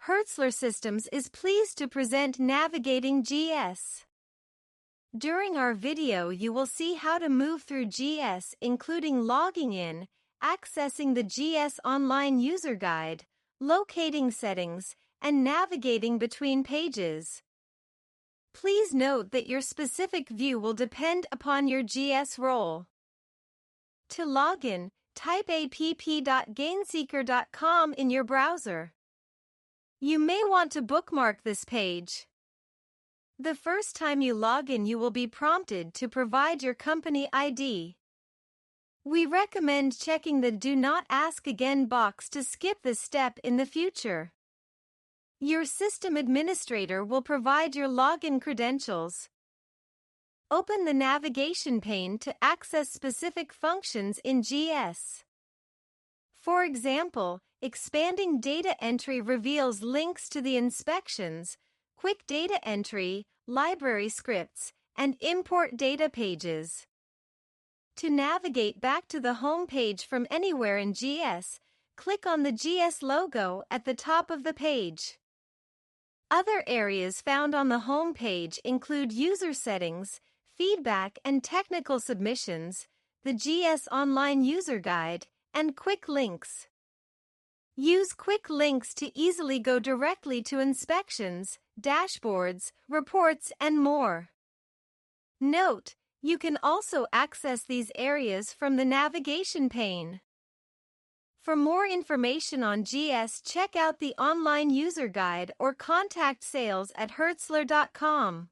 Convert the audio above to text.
Hertzler Systems is pleased to present Navigating GS. During our video you will see how to move through GS, including logging in, accessing the GS Online User Guide, locating settings, and navigating between pages. Please note that your specific view will depend upon your GS role. To log in, type app.gainseeker.com in your browser. You may want to bookmark this page. The first time you log in, you will be prompted to provide your company ID. We recommend checking the Do Not Ask Again box to skip this step in the future. Your system administrator will provide your login credentials. Open the navigation pane to access specific functions in GS. For example, expanding data entry reveals links to the inspections, quick data entry, library scripts, and import data pages. To navigate back to the home page from anywhere in GS, click on the GS logo at the top of the page. Other areas found on the home page include user settings, feedback and technical submissions, the GS Online User Guide, and quick links. Use quick links to easily go directly to inspections, dashboards, reports, and more. Note, you can also access these areas from the navigation pane. For more information on GS, check out the Online User Guide or contact sales@hertzler.com.